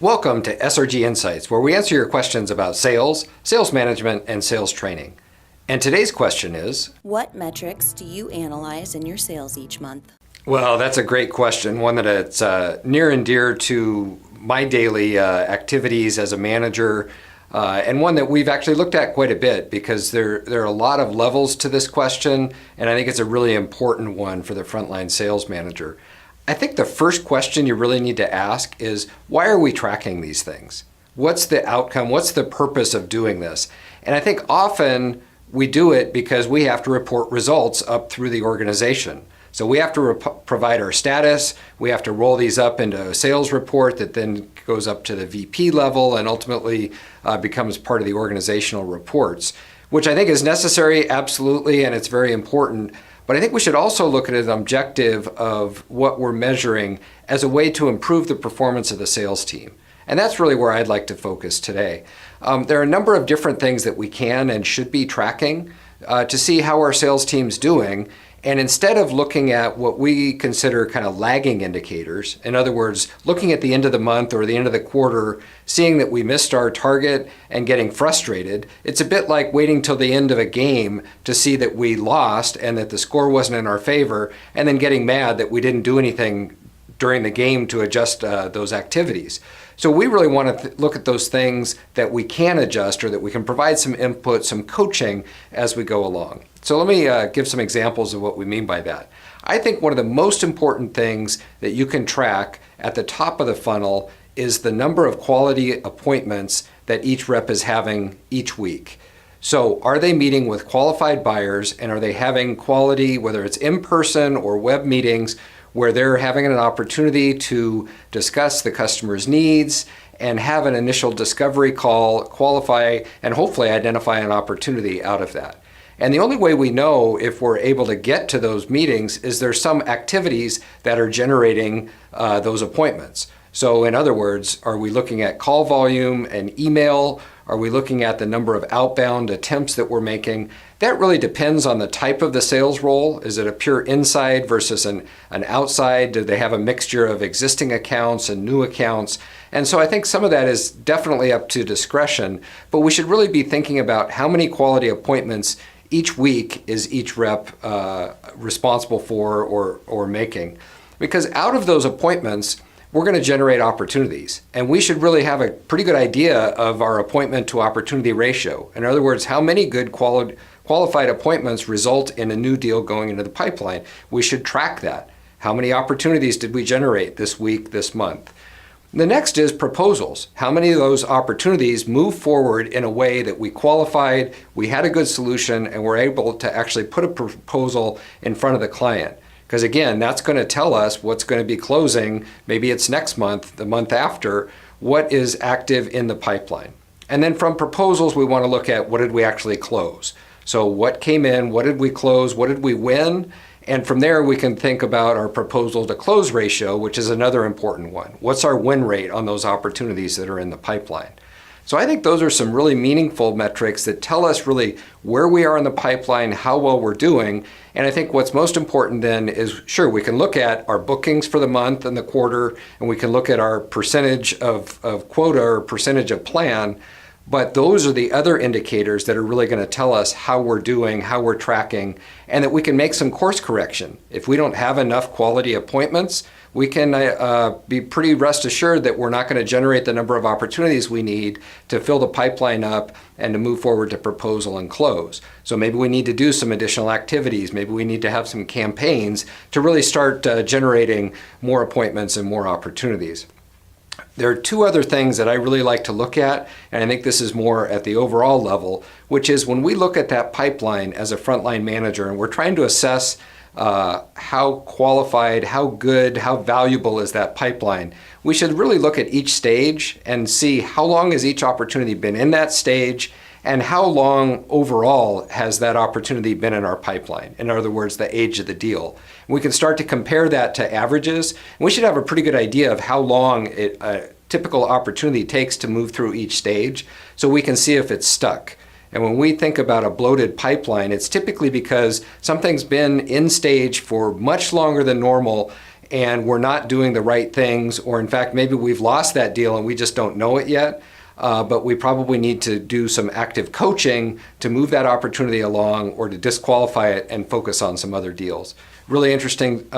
Welcome to SRG Insights, where we answer your questions about sales, sales management, and sales training. And today's question is, what metrics do you analyze in your sales each month? well, that's a great question, one that it's near and dear to my daily activities as a manager, and one that we've actually looked at quite a bit because there are a lot of levels to this question, and I think it's a really important one for the frontline sales manager. I think the first question you really need to ask is, why are we tracking these things? What's the outcome? What's the purpose of doing this? And I think often we do it because we have to report results up through the organization. So we have to provide our status, we have to roll these up into a sales report that then goes up to the VP level and ultimately becomes part of the organizational reports, which I think is necessary, absolutely, and it's very important. But I think we should also look at an objective of what we're measuring as a way to improve the performance of the sales team. And that's really where I'd like to focus today. There are a number of different things that we can and should be tracking to see how our sales team's doing. And instead of looking at what we consider kind of lagging indicators, in other words, looking at the end of the month or the end of the quarter, seeing that we missed our target and getting frustrated, it's a bit like waiting till the end of a game to see that we lost and that the score wasn't in our favor, and then getting mad that we didn't do anything during the game to adjust those activities. So we really want to look at those things that we can adjust or that we can provide some input, some coaching as we go along. So let me give some examples of what we mean by that. I think one of the most important things that you can track at the top of the funnel is the number of quality appointments that each rep is having each week. So are they meeting with qualified buyers, and are they having quality, whether it's in-person or web meetings, where they're having an opportunity to discuss the customer's needs and have an initial discovery call, qualify, and hopefully identify an opportunity out of that. And the only way we know if we're able to get to those meetings is there's some activities that are generating those appointments. So in other words, are we looking at call volume and email? Are we looking at the number of outbound attempts that we're making? That really depends on the type of the sales role. Is it a pure inside versus an outside? Do they have a mixture of existing accounts and new accounts? And so I think some of that is definitely up to discretion, but we should really be thinking about how many quality appointments each week is each rep responsible for or making. Because out of those appointments, we're going to generate opportunities. And we should really have a pretty good idea of our appointment to opportunity ratio. In other words, how many good qualified appointments result in a new deal going into the pipeline. We should track that. How many opportunities did we generate this week, this month? The next is proposals. How many of those opportunities move forward in a way that we qualified, we had a good solution, and we're able to actually put a proposal in front of the client? Because again, that's going to tell us what's going to be closing. Maybe it's next month, the month after, what is active in the pipeline. And then from proposals, we want to look at what did we actually close. So what came in, what did we close, what did we win? And from there, we can think about our proposal to close ratio, which is another important one. What's our win rate on those opportunities that are in the pipeline? So I think those are some really meaningful metrics that tell us really where we are in the pipeline, how well we're doing. And I think what's most important then is, sure, we can look at our bookings for the month and the quarter, and we can look at our percentage of quota or percentage of plan, but those are the other indicators that are really going to tell us how we're doing, how we're tracking, and that we can make some course correction. If we don't have enough quality appointments, we can be pretty rest assured that we're not going to generate the number of opportunities we need to fill the pipeline up and to move forward to proposal and close. So maybe we need to do some additional activities. Maybe we need to have some campaigns to really start generating more appointments and more opportunities. There are two other things that I really like to look at, and I think this is more at the overall level, which is when we look at that pipeline as a frontline manager and we're trying to assess how qualified, how good, how valuable is that pipeline, we should really look at each stage and see how long has each opportunity been in that stage and how long overall has that opportunity been in our pipeline. In other words, the age of the deal. We can start to compare that to averages, and we should have a pretty good idea of how long a typical opportunity takes to move through each stage so we can see if it's stuck. And when we think about a bloated pipeline, it's typically because something's been in stage for much longer than normal and we're not doing the right things, or in fact, maybe we've lost that deal and we just don't know it yet. But we probably need to do some active coaching to move that opportunity along or to disqualify it and focus on some other deals. Really interesting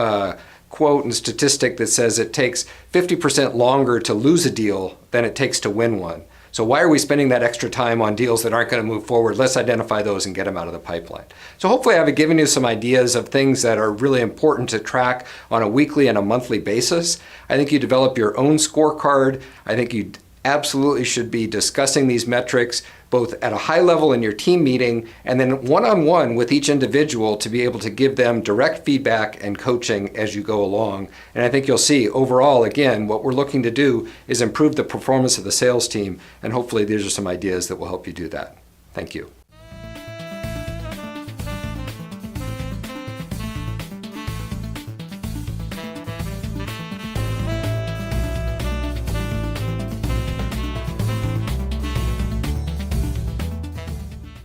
quote and statistic that says it takes 50% longer to lose a deal than it takes to win one. So why are we spending that extra time on deals that aren't going to move forward? Let's identify those and get them out of the pipeline. So hopefully I've given you some ideas of things that are really important to track on a weekly and a monthly basis. I think you develop your own scorecard. I think you absolutely should be discussing these metrics both at a high level in your team meeting and then one-on-one with each individual to be able to give them direct feedback and coaching as you go along. And I think you'll see overall, again, what we're looking to do is improve the performance of the sales team, and hopefully these are some ideas that will help you do that. Thank you.